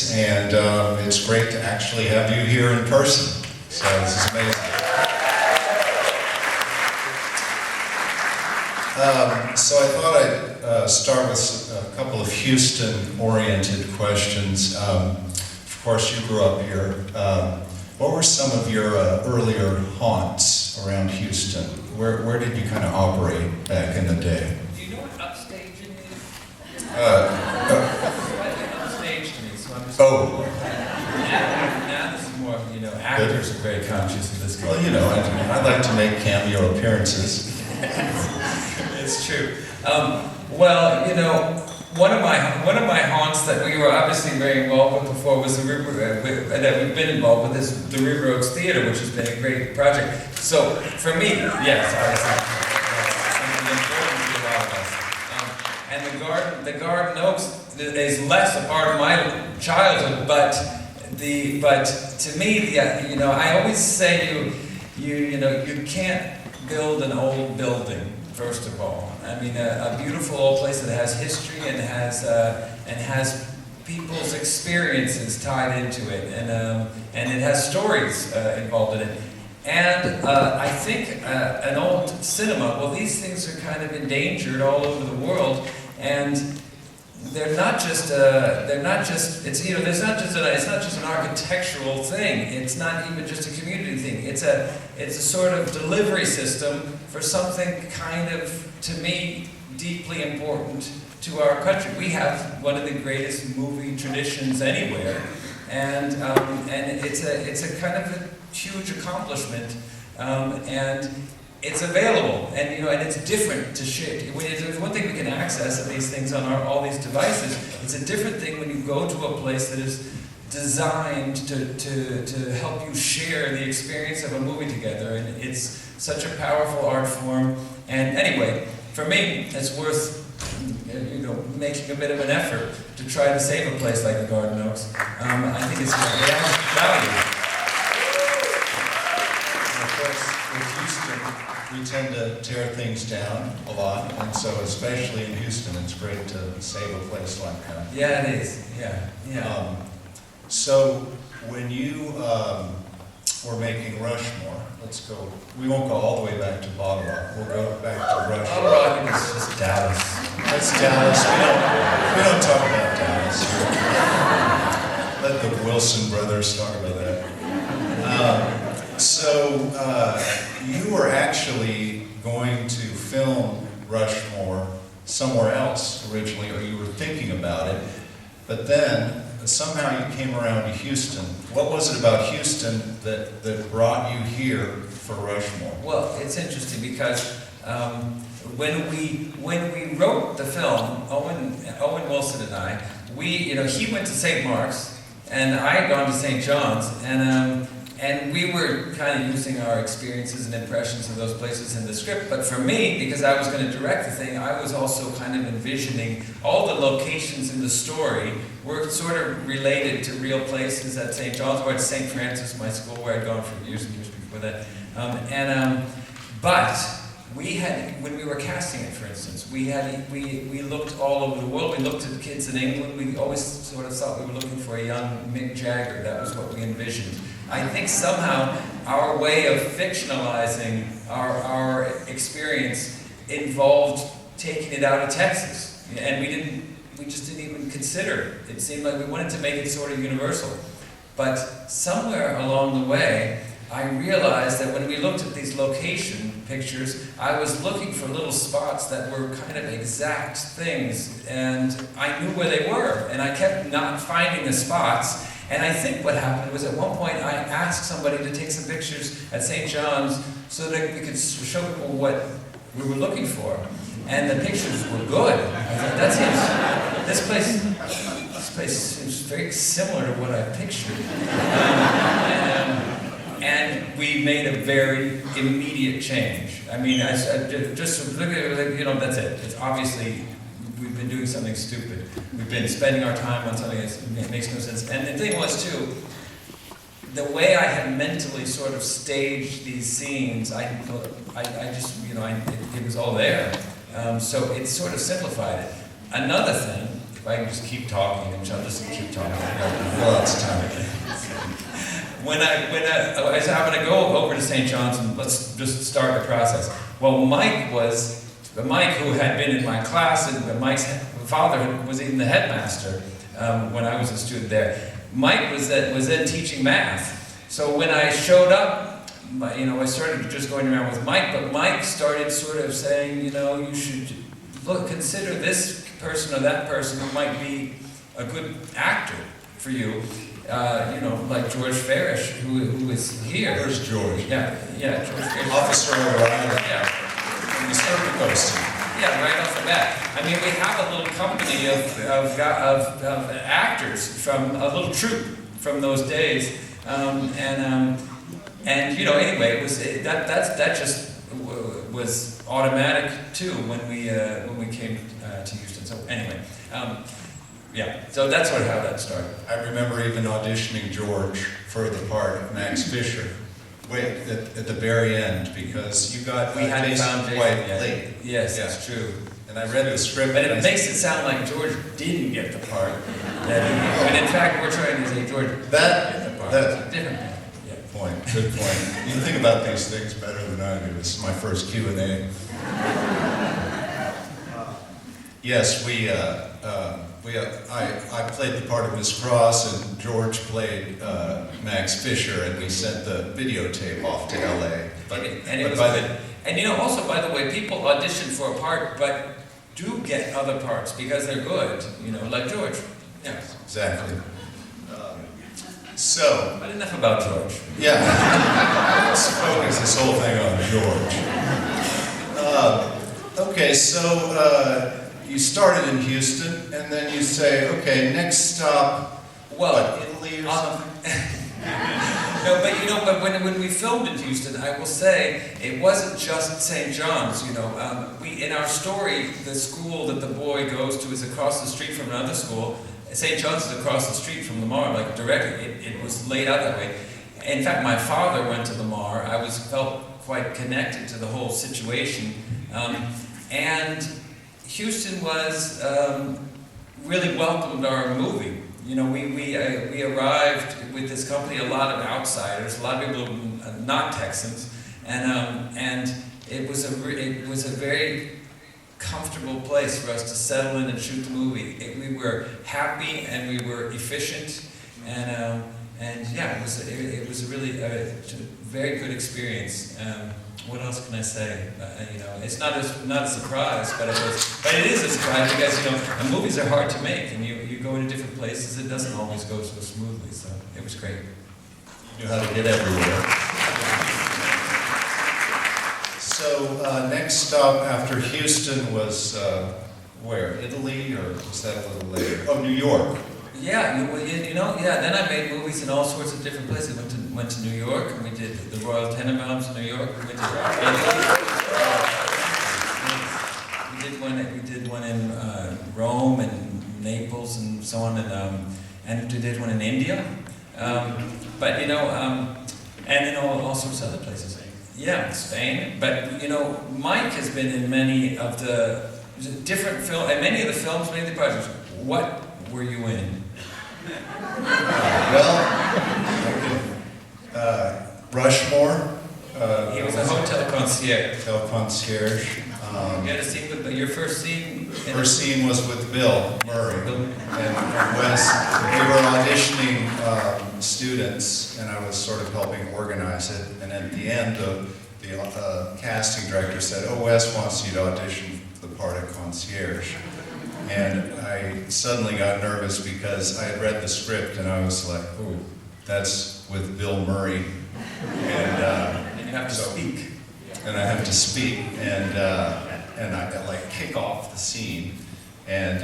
series, and it's great to actually have you here in person. So this is amazing. So I thought I'd start with a couple of Houston-oriented questions. Of course, you grew up here. What were some of your earlier haunts around Houston? Where did you kind of operate back in the day? Do you know what upstaging is? Upstage to me, so I'm just... Oh. Now this is more, actors are very conscious of this. Well, I'd like to make cameo appearances. It's true. One of my haunts that we were obviously very involved with before was that we've been involved with is the River Oaks Theater, which has been a great project. So for me, yes, obviously, something important to a lot of us. And the Garden Oaks is less a part of my childhood, but to me, I always say you can't build an old building. First of all, I mean, a beautiful old place that has history and has people's experiences tied into it, and it has stories involved in it. And I think an old cinema. Well, these things are kind of endangered all over the world, and they're not just. It's not just an architectural thing. It's not even just a community thing. It's a sort of delivery system for something kind of, to me, deeply important to our country. We have one of the greatest movie traditions anywhere, and it's a kind of a huge accomplishment, and it's available, and it's different to share. There's one thing we can access these things on all these devices. It's a different thing when you go to a place that is designed to help you share the experience of a movie together, and it's such a powerful art form. And anyway, for me, it's worth making a bit of an effort to try to save a place like the Garden Oaks. I think it has value. We tend to tear things down a lot, and so especially in Houston, it's great to save a place like that. Yeah, it is. Yeah. So when you were making Rushmore, let's go. We won't go all the way back to Bottle Rock. We'll go back to Rushmore. Bottle Rock is just Dallas. That's Dallas. We don't talk about Dallas. Let the Wilson brothers talk about that. So you were actually going to film Rushmore somewhere else originally, or you were thinking about it, but then somehow you came around to Houston. What was it about Houston that brought you here for Rushmore? Well, it's interesting because when we wrote the film, Owen Wilson and I, he went to St. Mark's and I had gone to St. John's, and we were kind of using our experiences and impressions of those places in the script. But for me, because I was going to direct the thing, I was also kind of envisioning all the locations in the story were sort of related to real places at St. John's or at St. Francis, my school, where I'd gone for years and years before that. But we had, when we were casting it, for instance, we looked all over the world. We looked at kids in England. We always sort of thought we were looking for a young Mick Jagger. That was what we envisioned. I think somehow our way of fictionalizing our experience involved taking it out of Texas, and we just didn't even consider it. It seemed like we wanted to make it sort of universal. But somewhere along the way, I realized that when we looked at these location pictures, I was looking for little spots that were kind of exact things, and I knew where they were, and I kept not finding the spots. And I think what happened was at one point I asked somebody to take some pictures at St. John's so that we could show people what we were looking for. And the pictures were good. I thought, this place seems very similar to what I pictured. And we made a very immediate change. I mean, I just look at it, that's it. It's obviously, we've been doing something stupid. We've been spending our time on something that makes no sense. And the thing was, too, the way I had mentally sort of staged these scenes, I just, it was all there. So it sort of simplified it. Another thing, if I can just keep talking, and I'll just keep talking. Well, that's time. When I said I'm going to go over to St. John's and let's just start the process. Well, Mike, who had been in my class, and Mike's father was even the headmaster when I was a student there. Mike was then teaching math. So when I showed up, I started just going around with Mike, but Mike started sort of saying, you should consider this person or that person who might be a good actor for you. Like George Farish, who is here. Where's George? Yeah, George Farish. Officer O'Reilly. Yeah. From the Circuit Coast. Yeah, right off the bat. I mean, we have a little company of actors from a little troupe from those days, anyway, it was that just was automatic too when we came to Houston. So anyway. So that's how that started. I remember even auditioning George for the part of Max Fisher. Wait, at the very end, because you got we hadn't found quite late. Yes, that's true. And I read the script. But it makes it sound like George didn't get the part. But in fact, we're trying to say George did get the part. That's different. Yeah. Good point. You think about these things better than I do. This is my first Q&A. Yes, I played the part of Miss Cross, and George played Max Fisher, and we sent the videotape off to L.A. And it was good. And also, by the way, people audition for a part, but do get other parts because they're good. Like George. Yeah. Exactly. But enough about George. Yeah. Let's focus this whole thing on George. Okay, so. You started in Houston, and then you say, okay, next stop, Italy or something? No, but when we filmed in Houston, I will say, it wasn't just St. John's, in our story, the school that the boy goes to is across the street from another school. St. John's is across the street from Lamar, like directly, it was laid out that way. In fact, my father went to Lamar. I felt quite connected to the whole situation, and Houston was really welcomed our movie. We arrived with this company, a lot of outsiders, a lot of people not Texans, and it was a very comfortable place for us to settle in and shoot the movie. We were happy and we were efficient, and it was a really very good experience. What else can I say? It's not a surprise, but it is a surprise because the movies are hard to make, and you go into different places. It doesn't always go so smoothly. So it was great. You know how to get everywhere. So next stop after Houston was where? Italy, or was that a little later? Oh, New York. Yeah, then I made movies in all sorts of different places. Went to New York, and we did the Royal Tenenbaums in New York. We went to Italy. We did one in Rome and Naples and so on, and we did one in India. But and in all sorts of other places. Yeah, Spain. But Mike has been in many of the different films, and many of the films, many of the projects. What were you in? Rushmore. He was a hotel concierge. Hotel concierge. You had a scene with your first scene. First scene was with Bill Murray, and Wes. We were auditioning students, and I was sort of helping organize it. And at the end, the casting director said, "Oh, Wes wants you to audition for the part of concierge." And I suddenly got nervous because I had read the script, and I was like, "Oh, that's with Bill Murray," and you have to speak. And I have to speak, and I like kick off the scene, and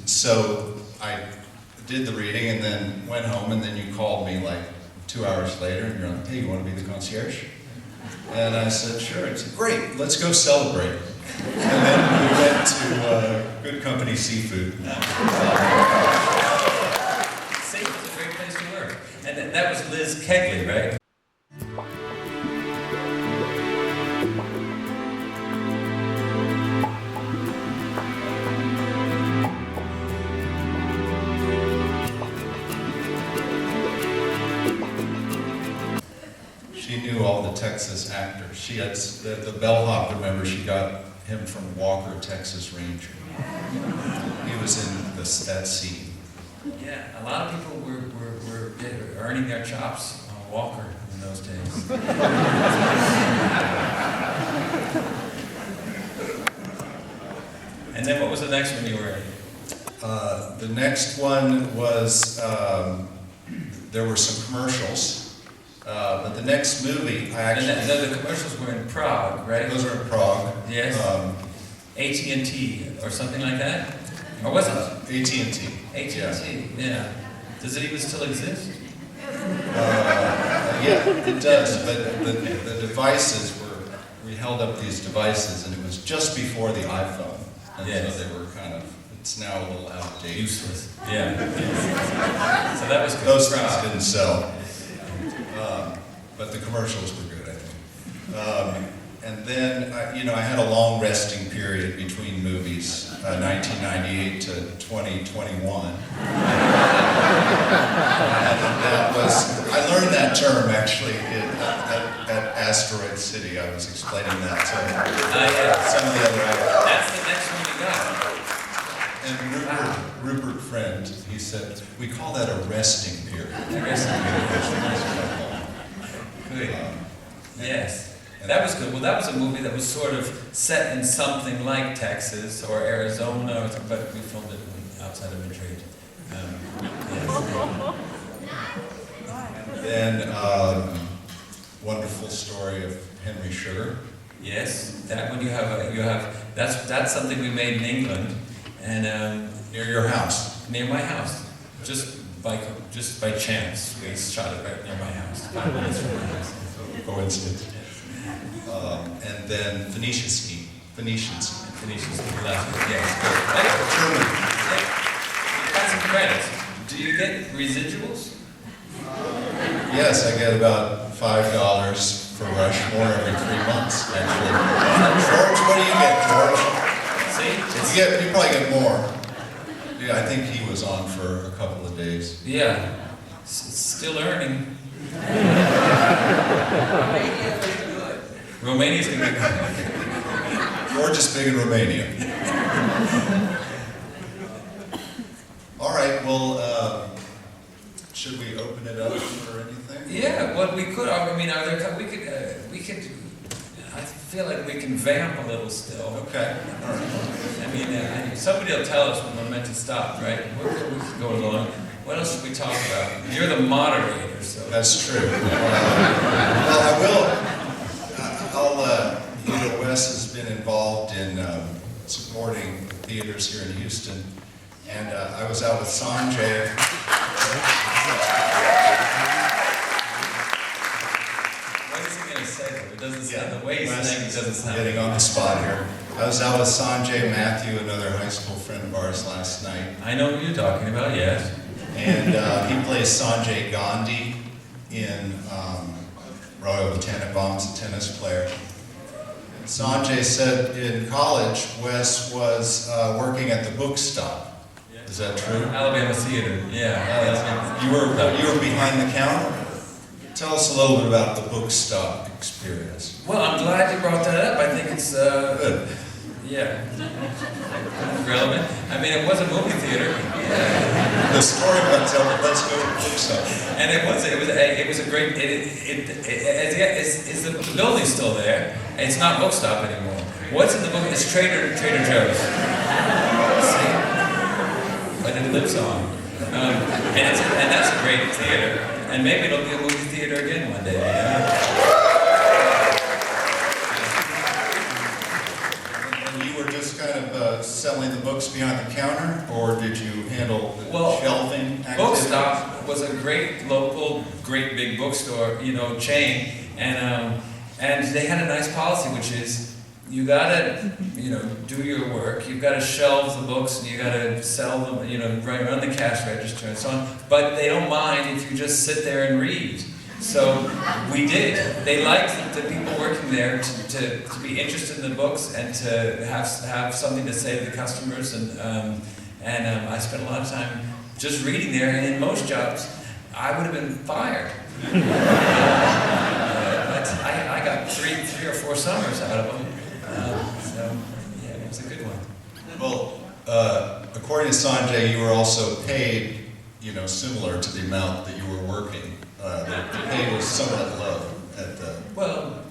so I did the reading, and then went home, and then you called me like 2 hours later, and you're like, "Hey, you want to be the concierge?" And I said, "Sure." It's great. Let's go celebrate. And then we went to Good Company Seafood. Seafood's a great place to work, and that was Liz Kegley, right? knew all the Texas actors. She had the bellhop. Remember, she got him from Walker, Texas Ranger. He was in that scene. Yeah, a lot of people were earning their chops on Walker in those days. And then what was the next one you were in? The next one was, there were some commercials, but the next movie, I actually... And the commercials were in Prague, right? Those are in Prague. Yes. AT&T or something like that? Or was it? AT&T. AT&T, yeah. Does it even still exist? Yeah, it does, but the devices we held up these devices, and it was just before the iPhone. And yes. So they were kind of, it's now a little outdated. Useless. Yeah. So that was good. Those things didn't sell. But the commercials were good, I think. And then, I had a long resting period between movies, 1998 to 2021. I learned that term actually at Asteroid City. I was explaining that to some of the other actors. That's the next one you got. And Rupert Friend, he said, we call that a resting period. A resting period. Good. Yes. That was good. Well, that was a movie that was sort of set in something like Texas or Arizona, but we filmed it outside of Madrid. Then, wonderful story of Henry Sugar. Yes, that one you have. That's something we made in England, and Near your house. near my house, just by chance, we shot it right near my house. 5 minutes from my house. Coincidence. And then Phoenician Scheme. Last one. Yes, good. Hey, you got some credits. Do you get residuals? Yes, I get about $5 for Rushmore every 3 months, actually. George, what do you get, George? See? You probably get more. Yeah, I think he was on for a couple of days. Yeah. Still earning. Romania's gonna be good. George is big in Romania. All right, well, should we open it up for anything? Yeah, well, we could. I mean, we could. I feel like we can vamp a little still. Okay. All right. I mean, somebody will tell us when we're meant to stop, right? We can go along. What else should we talk about? You're the moderator, so. That's true. Well, I will. Wes has been involved in supporting theaters here in Houston, and I was out with Sanjay. What is he going to say? It doesn't sound, the way he's saying it doesn't sound. Getting on the spot here. I was out with Sanjay Matthew, another high school friend of ours, last night. I know what you're talking about, yes. And he plays Sanjay Gandhi in Royal Tenenbaums, a tennis player. Sanjay said in college, Wes was working at the book stop. Is that true? Alabama Theater, yeah. You were behind the counter? Tell us a little bit about the book stop experience. Well, I'm glad you brought that up. I think it's Good. yeah, relevant. I mean, it was a movie theater. Yeah. The story about tell it. Let's go to the book stop. And it was a great. The building's still there. It's not book stop anymore. What's in the book? It's Trader Joe's. See, but it lives on. And that's a great theater. And maybe it'll be a movie theater again one day. And you were just kind of selling the books behind the counter, or did you handle the shelving activities? Book Stop was a great local, great big bookstore, chain, and they had a nice policy, which is you gotta, do your work. You've got to shelve the books, and you got to sell them, run the cash register and so on. But they don't mind if you just sit there and read. So we did. They liked the people working there to be interested in the books and to have something to say to the customers. And I spent a lot of time just reading there. And in most jobs, I would have been fired. but I got three or four summers out of them. So yeah, it was a good one. Well, according to Sanjay, you were also paid, similar to the amount that you were working. The pay was somewhat low at the... Well,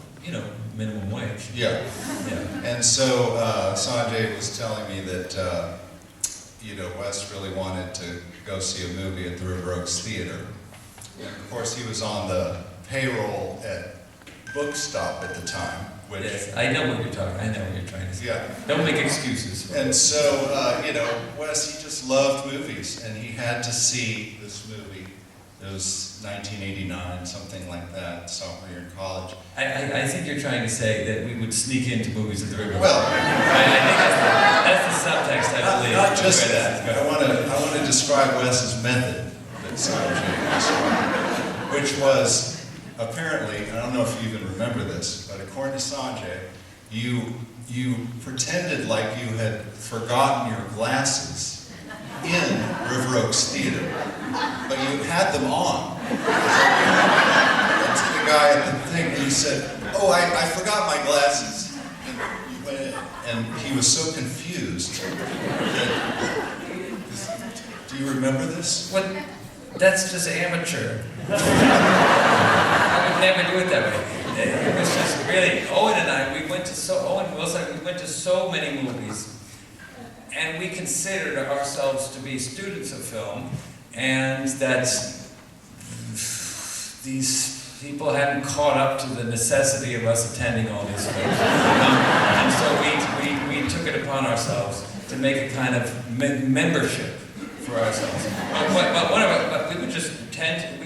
minimum wage. Yeah. Yeah. And so Sanjay was telling me that, Wes really wanted to go see a movie at the River Oaks Theater. And of course, he was on the payroll at Bookstop at the time, which... Yes, I know what you're talking. I know what you're trying to say. Yeah. Don't make excuses. And so, Wes, he just loved movies, and he had to see this movie. It was 1989, something like that, sophomore year in college. I think you're trying to say that we would sneak into movies at the River. Well, I think that's the subtext, I believe. not just Where that. this is I want to describe Wes's method that Sanjay described, which was apparently, I don't know if you even remember this, but according to Sanjay, you pretended like you had forgotten your glasses in River Oaks Theater, but you had them on. And to the guy at the thing, and he said, "Oh, I forgot my glasses." And you went in, and he was so confused. Do you remember this? What? That's just amateur. I would never do it that way. It was just really, Owen and I, we went to so many movies, and we considered ourselves to be students of film, and that these people hadn't caught up to the necessity of us attending all these films. And so we took it upon ourselves to make a kind of membership for ourselves. But we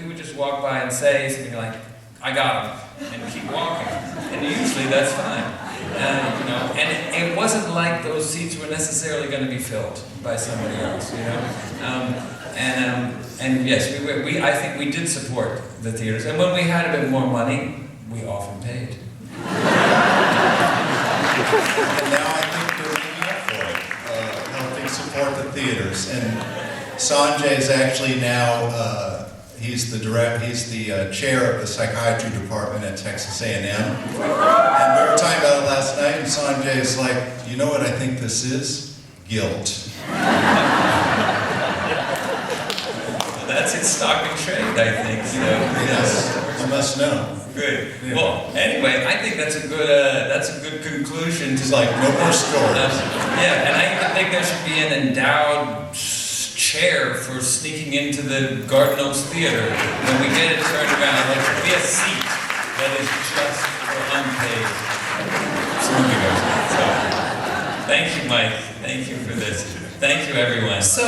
would just walk by and say something like, "I got them," and keep walking. And usually that's fine. And it wasn't like those seats were necessarily going to be filled by somebody else, And yes, I think we did support the theaters. And when we had a bit more money, we often paid. And now I think they're making up for it, helping support the theaters. And Sanjay is actually now, he's the chair of the psychiatry department at Texas A&M. And we were talking about it last night, and Sanjay is like, "You know what I think this is? Guilt." That's its stock and trade, I think. Yes, you must know. Good. Yeah. Well, anyway, I think that's a good conclusion. It's like no more stories. Yeah, and I even think there should be an endowed chair for sneaking into the Garden Oaks Theater when we get it turned around. There should be a seat that is just for unpaid moviegoers. So, thank you, Mike. Thank you for this. Thank you, everyone. So